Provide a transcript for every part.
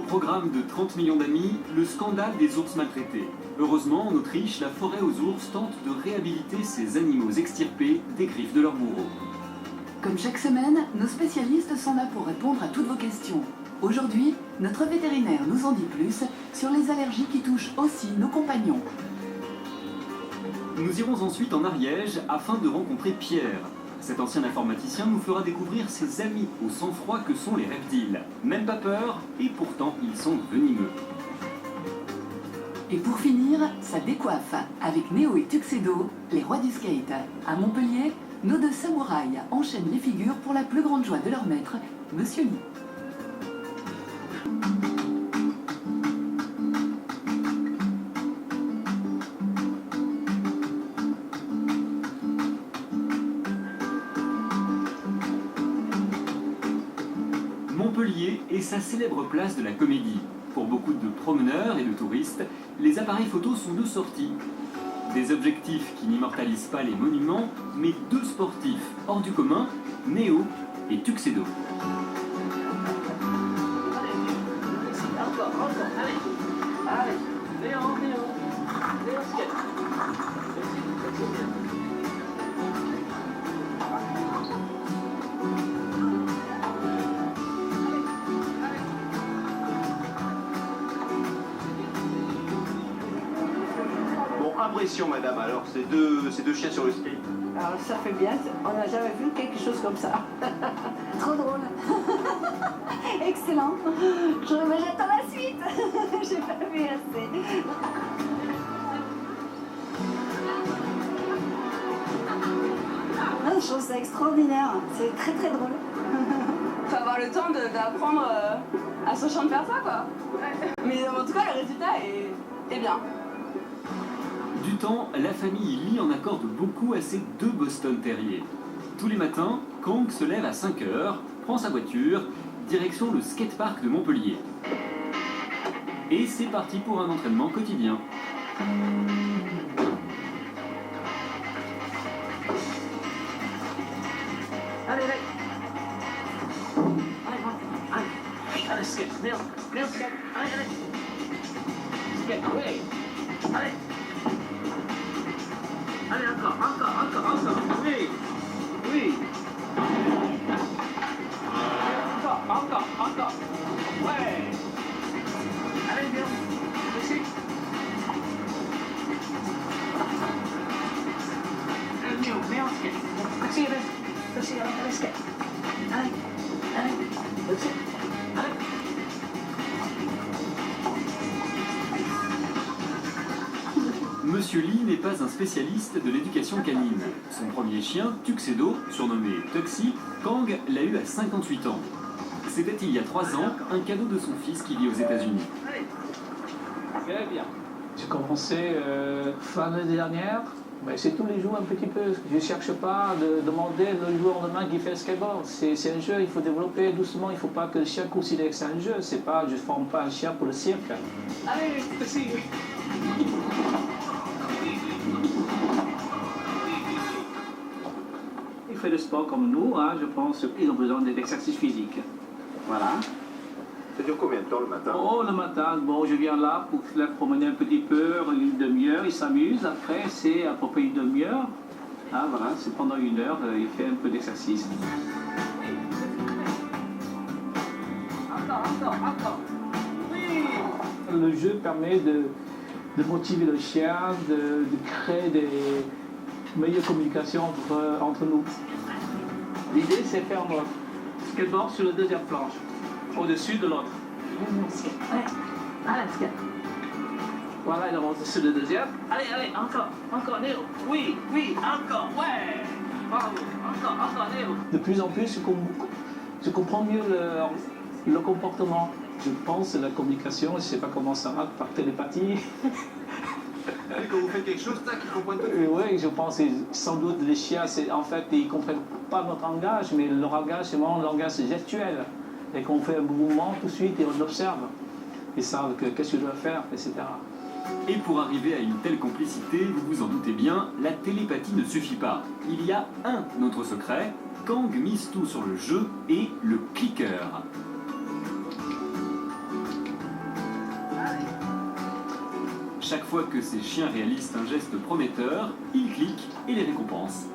programme de 30 millions d'amis, le scandale des ours maltraités. Heureusement, en Autriche, la forêt aux ours tente de réhabiliter ces animaux extirpés des griffes de leurs bourreaux. Comme chaque semaine, nos spécialistes sont là pour répondre à toutes vos questions. Aujourd'hui, notre vétérinaire nous en dit plus sur les allergies qui touchent aussi nos compagnons. Nous irons ensuite en Ariège afin de rencontrer Pierre. Cet ancien informaticien nous fera découvrir ses amis au sang-froid que sont les reptiles. Même pas peur, et pourtant ils sont venimeux. Et pour finir, ça décoiffe avec Néo et Tuxedo, les rois du skate. À Montpellier, nos deux samouraïs enchaînent les figures pour la plus grande joie de leur maître, Monsieur Lee. Montpellier est sa célèbre place de la Comédie. Pour beaucoup de promeneurs et de touristes, les appareils photos sont deux sorties. Des objectifs qui n'immortalisent pas les monuments, mais deux sportifs hors du commun, Néo et Tuxedo. Impression, madame, alors, ces deux chiens sur le skate. Alors ça fait bien, on n'a jamais vu quelque chose comme ça. Trop drôle. Excellent. J'attends la suite. J'ai pas vu assez. Non, je trouve ça extraordinaire. C'est très très drôle. Faut avoir le temps d'apprendre à son chien de faire ça, quoi. Mais en tout cas, le résultat est bien. Du temps, la famille Lee en accorde beaucoup à ses deux Boston Terriers. Tous les matins, Kang se lève à 5 h, prend sa voiture, direction le skatepark de Montpellier. Et c'est parti pour un entraînement quotidien. Allez, allez. Allez, skate, viens, skate. Allez. Skate, oui. Allez. Allez, encore. Oui. Encore. Ouais. Allez, viens. Ici. Viens, skate. Allez, skate. Allez. Ici. Allez. Monsieur Lee n'est pas un spécialiste de l'éducation canine. Son premier chien, Tuxedo, surnommé Tuxi, Kang l'a eu à 58 ans. C'était il y a 3 ans, un cadeau de son fils qui vit aux États-Unis. Très bien. J'ai commencé fin de l'année dernière, mais c'est tous les jours un petit peu. Je ne cherche pas à demander le jour au lendemain qui fait le skateboard. C'est un jeu, il faut développer doucement, il ne faut pas que le chien considère que c'est un jeu. C'est pas, je ne forme pas un chien pour le cirque. Allez, Tuxi. Ils font du sport comme nous, hein, je pense qu'ils ont besoin d'exercice physique. Voilà. Ça dure combien de temps le matin? Oh, le matin, bon, je viens là pour les promener un petit peu, une demi-heure, ils s'amusent. Après, c'est à peu près une demi-heure. Ah, voilà, c'est pendant 1 heure, il fait un peu d'exercice. Encore. Oui. Le jeu permet de motiver le chien, de créer des meilleures communications entre nous. L'idée, c'est faire un skateboard sur la deuxième planche, au-dessus de l'autre. Allez, skate. Voilà, il avance sur le deuxième. Allez, encore, Néo. Oui, encore, ouais. Bravo, encore, Néo. De plus en plus, je comprends mieux le comportement. Je pense que la communication, je ne sais pas comment ça marche, par télépathie. Quand vous faites quelque chose, tac, ils comprennent tout. Oui, je pense que sans doute les chiens, en fait, ils ne comprennent pas notre langage, mais leur langage, c'est vraiment un langage gestuel. Et qu'on fait un mouvement tout de suite et on observe. Ils savent qu'est-ce que je dois faire, etc. Et pour arriver à une telle complicité, vous vous en doutez bien, la télépathie ne suffit pas. Il y a un autre secret, Kang mise tout sur le jeu et le clicker. Chaque fois que ces chiens réalisent un geste prometteur, il clique et les récompense.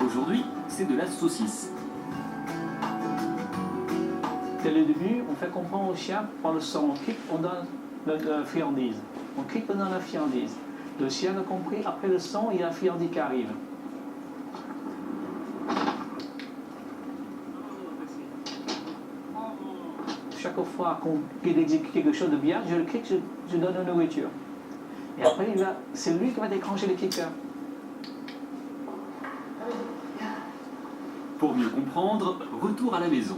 Aujourd'hui, c'est de la saucisse. Dès le début, on fait comprendre au chien, prend le sang, on clique, on donne la friandise. On clique, on donne la friandise. Le chien a compris, après le sang, il y a la friandise qui arrive. Chaque fois qu'il exécute quelque chose de bien, je le clique, je donne la nourriture. Et après, c'est lui qui va déclencher les clickers. Pour mieux comprendre, retour à la maison.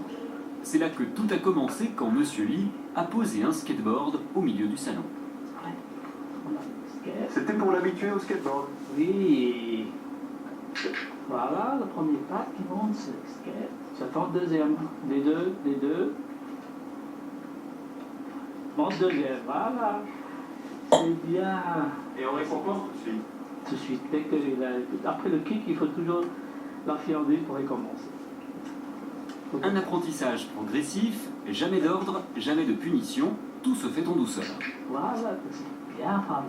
C'est là que tout a commencé quand Monsieur Lee a posé un skateboard au milieu du salon. C'était pour l'habituer au skateboard. Oui. Voilà, le premier pas qui monte, c'est le skate. J'attends le deuxième. Les deux. Monte deuxième, voilà. C'est bien. Et on récompense tout de suite. Tout de suite, après le kick, il faut toujours la friandise pour recommencer. Un apprentissage progressif, jamais d'ordre, jamais de punition, tout se fait en douceur. Voilà, c'est bien, bravo.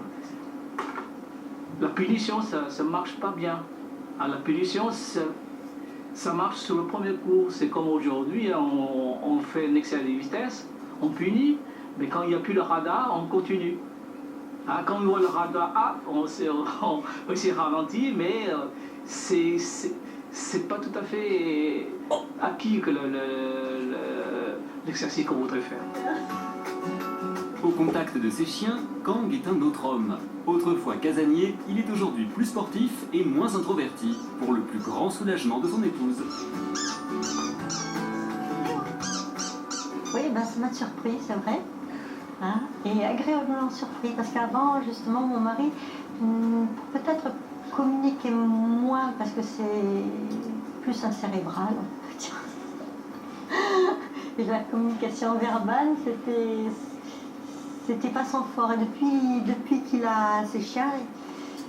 La punition, ça ne marche pas bien. La punition, ça marche sur le premier coup. C'est comme aujourd'hui, on fait un excès de vitesse, on punit, mais quand il n'y a plus le radar, on continue. Quand on voit le radar, on s'est ralenti, mais c'est pas tout à fait acquis que l'exercice qu'on voudrait faire. Au contact de ses chiens, Kang est un autre homme. Autrefois casanier, il est aujourd'hui plus sportif et moins introverti, pour le plus grand soulagement de son épouse. Oui, ça m'a surpris, c'est vrai. Et agréablement surpris, parce qu'avant, justement, mon mari, peut-être communiquait moins, parce que c'est plus un cérébral, on peut dire. Et la communication verbale, c'était pas son fort. Et depuis qu'il a ses chiens,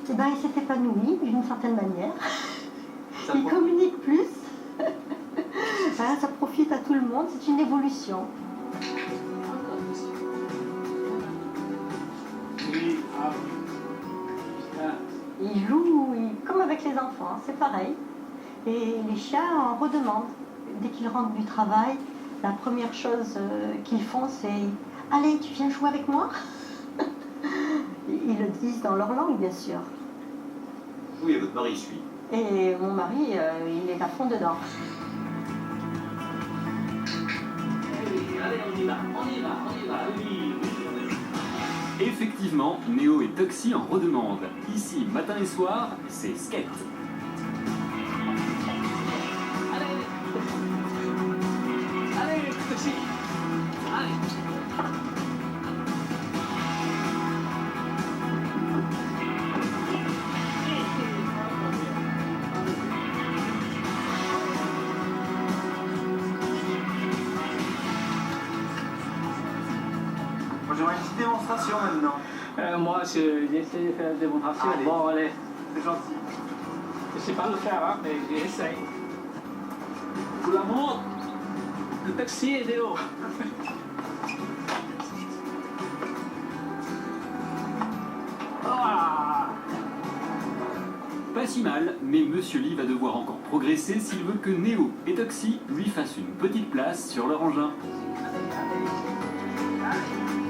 il s'est épanoui d'une certaine manière. Il communique plus. Ça profite à tout le monde, c'est une évolution. Ils jouent comme avec les enfants, c'est pareil. Et les chiens en redemandent. Dès qu'ils rentrent du travail, la première chose qu'ils font, c'est « Allez, tu viens jouer avec moi ?» Ils le disent dans leur langue, bien sûr. Oui, votre mari suit. Et mon mari, il est à fond dedans. Allez, on y va, oui. Effectivement, Néo et Toxi en redemandent. Ici, matin et soir, c'est skate. Allez, Toxi. Allez. Moi j'aurais une petite démonstration maintenant. Moi, j'ai essayé de faire une démonstration. Allez. Bon, allez. C'est gentil. Je ne sais pas le faire, mais j'essaye. Pour l'amour de Toxi et Néo. Pas si mal, mais Monsieur Lee va devoir encore progresser s'il veut que Néo et Toxi lui fassent une petite place sur leur engin. Allez.